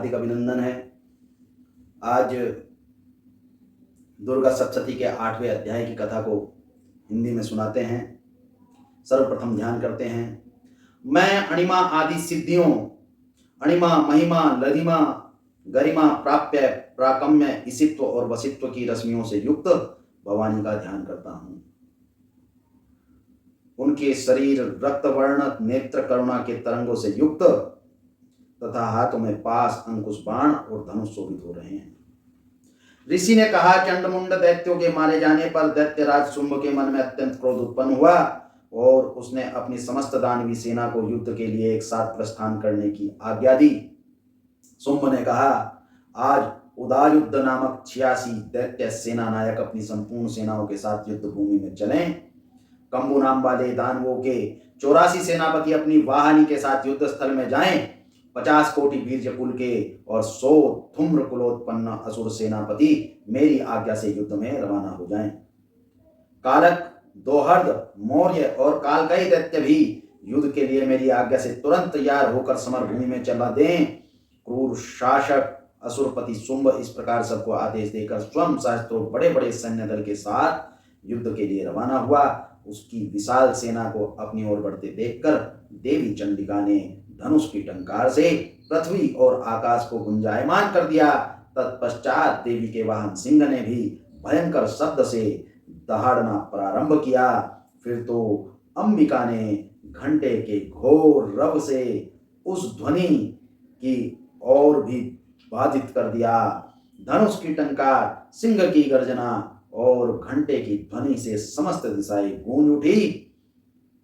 हार्दिक अभिनंदन है। आज दुर्गा सप्तशती के 8वें अध्याय की कथा को हिंदी में सुनाते हैं। सर्वप्रथम ध्यान करते हैं। मैं अणिमा आदि सिद्धियों, अणिमा महिमा ललिमा गरिमा प्राप्य प्राकम्य इसित्व और वसित्व की रश्मियों से युक्त भवानी का ध्यान करता हूँ। उनके शरीर रक्त वर्ण नेत्र करुणा के तरंगों से युक्त तथा हाथों में पास अंकुश बाण और धनुष शोभित हो रहे हैं। ऋषि ने कहा, चंडमुंड दैत्यों के मारे जाने पर दैत्यराज शुंभ के मन में अत्यंत क्रोध उत्पन्न हुआ और उसने अपनी समस्त दानवी सेना को युद्ध के लिए एक साथ प्रस्थान करने की आज्ञा दी। शुंभ ने कहा, आज उदायुद्ध नामक 86 दैत्य सेना नायक अपनी संपूर्ण सेनाओं के साथ युद्ध भूमि में चलें। कंबु नाम वाले दानवों के 84 सेनापति अपनी वाहनी के साथ युद्ध स्थल में जाएं। 50 कोटि वीर्य कुल के और 100 धूम्र कुलोत्पन्न असुर सेनापति मेरी आज्ञा से युद्ध में रवाना हो जाएं। कालक, दोहर्द, मौर्य और कालकई दैत्य भी युद्ध के लिए मेरी आज्ञा से तुरंत तैयार होकर समर भूमि में चला दें। क्रूर शासक असुरपति शुंभ इस प्रकार सबको आदेश देकर स्वयं सहस्त्रों बड़े बड़े सैन्य दल के साथ युद्ध के लिए रवाना हुआ। उसकी विशाल सेना को अपनी ओर बढ़ते देखकर देवी चंडिका ने धनुष की टंकार से पृथ्वी और आकाश को गुंजायमान कर दिया। तत्पश्चात देवी के वाहन सिंह ने भी भयंकर शब्द से दहाड़ना प्रारंभ किया। फिर तो अंबिका ने घंटे के घोर रव से उस ध्वनि की और भी बाधित कर दिया। धनुष की टंकार, सिंह की गर्जना और घंटे की ध्वनि से समस्त दिशाएं गूंज उठी।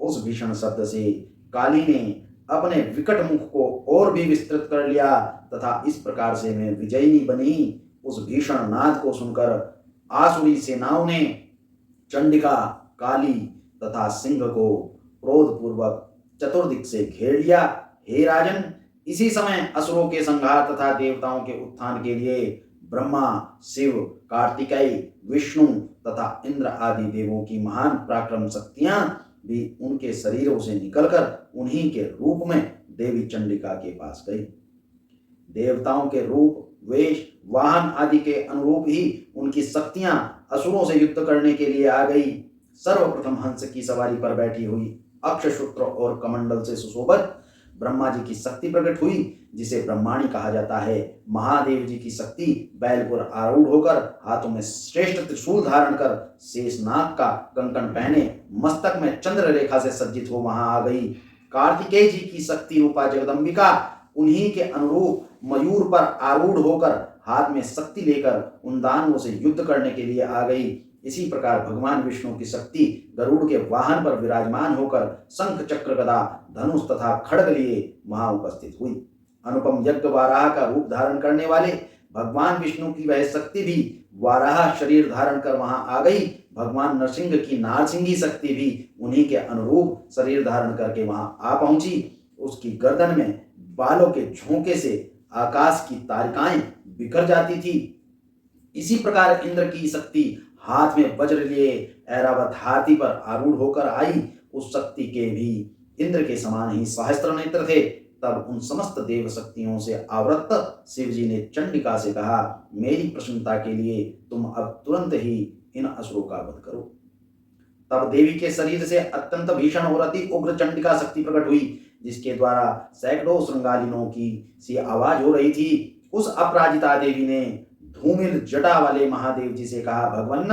उस भीषण शब्द से काली ने अपने विकट मुख को और भी विस्तृत कर लिया तथा इस प्रकार से मैं विजयिनी बनी। उस भीषण नाद को सुनकर आसुरी सेनाओं ने चंडिका, काली तथा सिंह को क्रोधपूर्वक चतुर्दिक से घेर लिया। हे राजन, इसी समय असुरों के संहार तथा देवताओं के उत्थान के लिए ब्रह्मा, शिव, कार्तिकेय, विष्णु तथा इंद्र आदि देवों की महान पराक्रम शक्तियां भी उनके शरीरों से निकलकर उन्हीं के रूप में देवी चंडिका के पास गई। देवताओं के रूप, वेश, वाहन आदि के अनुरूप ही उनकी शक्तियां असुरों से युद्ध करने के लिए आ गई। सर्वप्रथम हंस की सवारी पर बैठी हुई अक्षसूत्र और कमंडल से सुशोभित ब्रह्मा जी की शक्ति प्रकट हुई, जिसे ब्रह्माणी कहा जाता है। महादेव जी की शक्ति बैल पर आरूढ़ होकर हाथों में श्रेष्ठ त्रिशूल धारण कर शेषनाग का कंकण पहने मस्तक में चंद्र रेखा से सज्जित हो वहां आ गई। कार्तिकेय जी की शक्ति रूपा जगदम्बिका उन्हीं के अनुरूप मयूर पर आरूढ़ होकर हाथ में शक्ति लेकर उन दानवों से युद्ध करने के लिए आ गई। इसी प्रकार भगवान विष्णु की शक्ति गरुड़ के वाहन पर विराजमान होकर शंख, चक्र, गदा, धनुष तथा खड्ग लिए वहां उपस्थित हुई। अनुपम यज्ञ वाराह का रूप धारण करने वाले भगवान विष्णु की वह शक्ति भी वाराह शरीर धारण कर वहां आ गई। भगवान नरसिंह की नारसिंगी शक्ति भी उन्हीं के अनुरूप शरीर धारण करके वहां आ पहुंची। उसकी गर्दन में बालों के झोंके से आकाश की तारिकाएं बिखर जाती थी। इसी प्रकार इंद्र की शक्ति हाथ में वज्र लिए ऐरावत हाथी पर आरूढ़ होकर आई। उस शक्ति के भी इंद्र के समान ही सहस्त्र नेत्र थे। तब उन समस्त देव शक्तियों से आवृत शिव जी ने चंडिका से कहा, मेरी प्रसन्नता के लिए तुम अब तुरंत ही इन असुरों का वध करो। तब देवी के शरीर से अत्यंत भीषण और अति उग्र चंडिका शक्ति प्रकट हुई, जिसके द्वारा सैकड़ों श्रृंगालिनों की सी आवाज हो रही थी। उस अपराजिता देवी ने धूमिल जटा वाले महादेव जी से कहा, भगवान,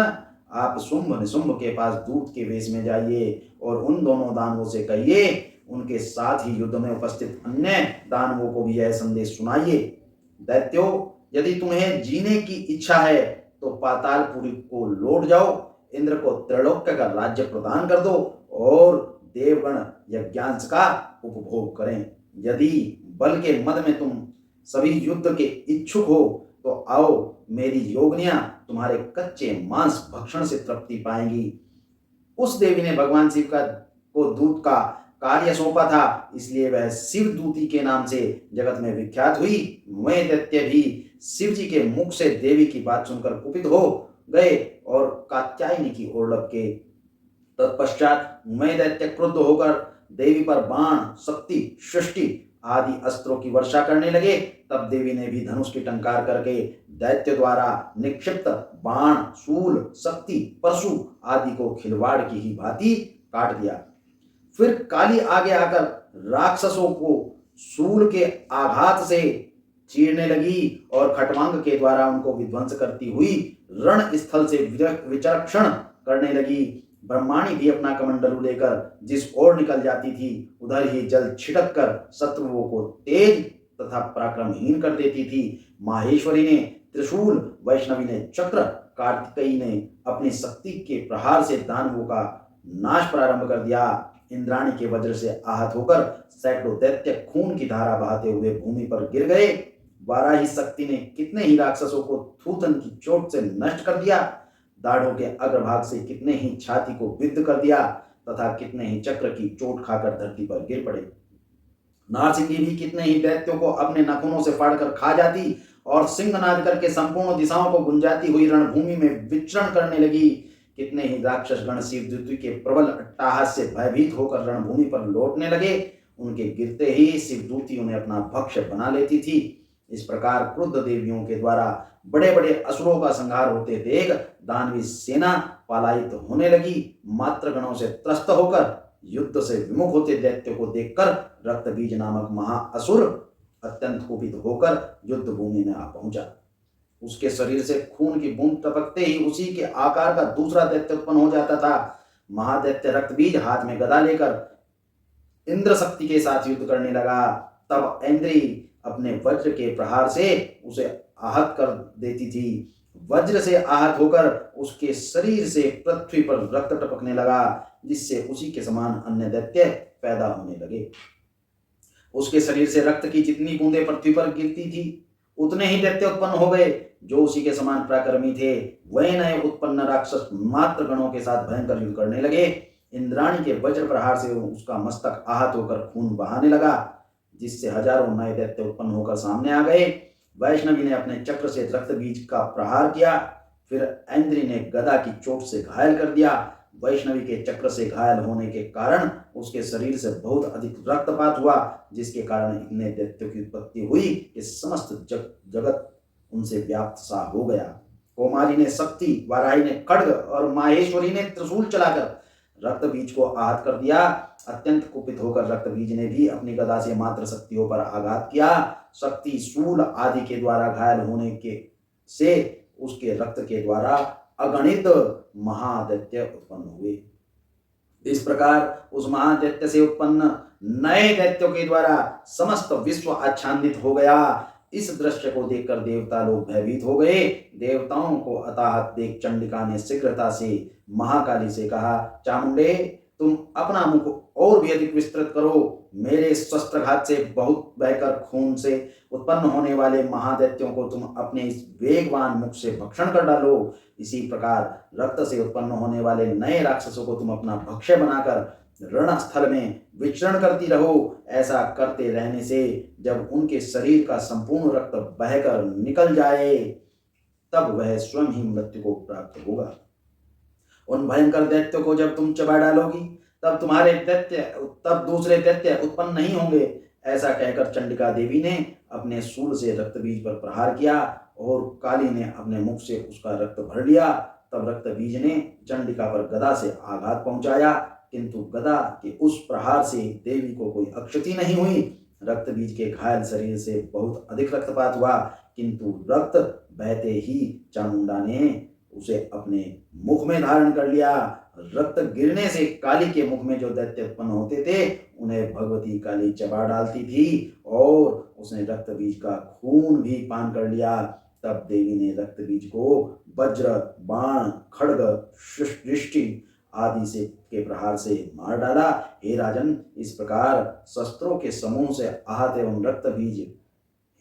आप शुंभ निशुंभ के पास दूत के वेश में जाइए और उन दोनों दानवों से कहिए, उनके साथ ही युद्ध में उपस्थित अन्य दानवों को भी यह संदेश सुनाइए। दैत्यों, यदि तुम्हें जीने की इच्छा है तो पातालपुरी को लौट जाओ, इंद्र को त्रैलोक्य का राज्य प्रदान कर दो और देवगण यज्ञांश का उपभोग करें। यदि बल के मद में तुम सभी युद्ध के इच्छुक हो तो आओ, मेरी योगिनियां तुम्हारे कच्चे मांस भक्षण से तृप्ति पाएंगी। उस देवी ने भगवान शिव को दूत का कार्य सौंपा था, इसलिए वह शिव दूती के नाम से जगत में विख्यात हुई। वे दैत्य भी शिव जी के मुख से देवी की बात सुनकर कुपित हो गए और कात्यायनी की ओर लपके। तत्पश्चात मैं दैत्य क्रुद्ध होकर देवी पर बाण, शक्ति, सृष्टि आदि अस्त्रों की वर्षा करने लगे, तब देवी ने भी धनुष की टंकार करके दैत्य द्वारा निक्षिप्त बाण, शूल, शक्ति, परशु आदि को खिलवाड़ की ही भांति काट दिया। फिर काली आगे आकर राक्षसों को शूल के आघात से चीरने लगी और खटवांग के द्वारा उनको विध्वंस करती हुई रण स्थल से विचक्षण करने लगी। ब्रह्माणी भी अपना कमंडलू लेकर जिस ओर निकल जाती थी, उधर ही जल छिड़क कर शत्रुओं को तेज तथा पराक्रमहीन कर देती थी। माहेश्वरी ने त्रिशूल, वैष्णवी ने चक्र, कार्तिकेयी ने अपनी शक्ति के प्रहार से दानवों का नाश प्रारंभ कर दिया। इंद्राणी के वज्र से आहत होकर सैकड़ों दैत्य खून की धारा बहाते हुए भूमि पर गिर गए। वाराही शक्ति ने कितने ही राक्षसों को थूथन की चोट से नष्ट कर दिया, दाढ़ों के अग्रभाग से कितने ही छाती को विद्ध कर दिया तथा कितने ही चक्र की चोट खाकर धरती पर गिर पड़े। नारसिंगी भी कितने ही दैत्यों को अपने नाखूनों से फाड़कर खा जाती और सिंहनाद करके संपूर्ण दिशाओं को गुंजाती हुई रणभूमि में विचरण करने लगी। कितने ही राक्षस गण शिवदूती के प्रबल अट्टहास से भयभीत होकर रणभूमि पर लौटने लगे। उनके गिरते ही शिवदूती उन्हें अपना भक्ष्य बना लेती थी। इस प्रकार क्रुद्ध देवियों के द्वारा बड़े बड़े असुरों का संहार होते देख दानवी सेना पलायित होने लगी। मात्र गणों से त्रस्त होकर युद्ध से विमुख होते दैत्यों को देखकर रक्तबीज नामक महाअसुर अत्यंत कुपित होकर युद्ध भूमि में आ पहुंचा। उसके शरीर से खून की बूंद टपकते ही उसी के आकार का दूसरा दैत्य उत्पन्न हो जाता था। महादैत्य रक्तबीज हाथ में गदा लेकर इंद्र शक्ति के साथ युद्ध करने लगा। तब इंद्री अपने वज्र के प्रहार से उसे आहत कर देती थी। वज्र से आहत होकर उसके शरीर से पृथ्वी पर रक्त टपकने लगा, जिससे उसी के समान अन्य दैत्य पैदा होने लगे। उसके शरीर से रक्त की जितनी बूंदें पृथ्वी पर गिरती थी, उतने ही दैत्य उत्पन्न हो गए जो उसी के समान पराक्रमी थे। वह नए उत्पन्न राक्षस मात्र गणों के साथ भयंकर युद्ध करने लगे। इंद्राणी के वज्र प्रहार से उसका मस्तक आहत होकर खून बहाने लगा, जिससे हजारों नए दैत्य उत्पन्न होकर सामने आ गए। वैष्णवी ने अपने चक्र से रक्त बीज का प्रहार किया, फिर इंद्री ने गदा की चोट से घायल कर दिया। वैष्णवी के चक्र से घायल होने के कारण उसके शरीर से बहुत अधिक रक्तपात हुआ, जिसके कारण इतने दैत्यों की उत्पत्ति हुई कि समस्त जगत उनसे व्याप्त सा हो गया। कौमारी ने शक्ति, वाराही ने खड्ग और माहेश्वरी ने त्रिशूल चलाकर रक्तबीज को आहत कर दिया। अत्यंत कुपित होकर रक्तबीज ने भी अपनी गदा से मात्र शक्तियों पर आघात किया। शक्ति शूल आदि के द्वारा घायल होने के से उसके रक्त के द्वारा अगणित महादैत्य उत्पन्न हुए। इस प्रकार उस महादैत्य से उत्पन्न नए दैत्यों के द्वारा समस्त विश्व आच्छादित हो गया। इस दृश्य को देखकर देवता लोग भयभीत हो गए। देवताओं को अताहत देख चंडिका ने शीघ्रता से महाकाली से कहा, चामुंडे, तुम अपना मुख और भी अधिक विस्तृत करो। मेरे शस्त्रघात से बहुत बहकर खून से उत्पन्न होने वाले महादैत्यों को तुम अपने इस वेगवान मुख से भक्षण कर डालो। इसी प्रकार रक्त से उत्पन्न होने वाले नए राक्षसों को तुम अपना भक्ष्य बनाकर रणस्थल में विचरण करती रहो। ऐसा करते रहने से जब उनके शरीर का संपूर्ण रक्त बहकर निकल जाए, तब वह स्वयं ही मृत्यु को प्राप्त होगा। उन भयंकर दैत्यों को जब तुम चबा डालोगी, तब दूसरे दैत्य उत्पन्न नहीं होंगे। ऐसा कहकर चंडिका देवी ने अपने शूल से रक्तबीज पर प्रहार किया और काली ने अपने मुख से उसका रक्त भर लिया। तब रक्तबीज ने चंडिका पर गदा से आघात पहुंचाया, किंतु गदा के उस प्रहार से देवी को कोई अक्षति नहीं हुई। रक्तबीज के घायल शरीर से बहुत अधिक रक्तपात हुआ, किंतु रक्त बहते ही चामुंडा ने उसे अपने मुख में धारण कर लिया। रक्त गिरने से काली के मुख में जो दैत्य उत्पन्न होते थे, उन्हें भगवती काली चबा डालती थी और उसने रक्तबीज का खून भी पान कर लिया। तब देवी ने रक्तबीज को वज्र, बाण, खड्ग, दृष्टि आदि से के प्रहार से मार डाला। हे राजन, इस प्रकार शस्त्रों के समूह से आहत एवं रक्तबीज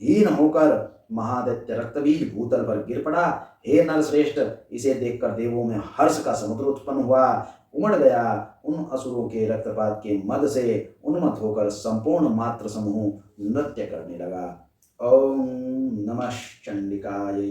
हीन होकर महादैत्य रक्तबीज भूतल पर गिर पड़ा। हे नरश्रेष्ठ, इसे देखकर देवों में हर्ष का समुद्र उत्पन्न हुआ। उमड़ गया। उन असुरों के रक्तपात के मद से उन्मत्त होकर संपूर्ण मात्र समूह नृत्य करने लगा। ओम नमः चंडिकायै।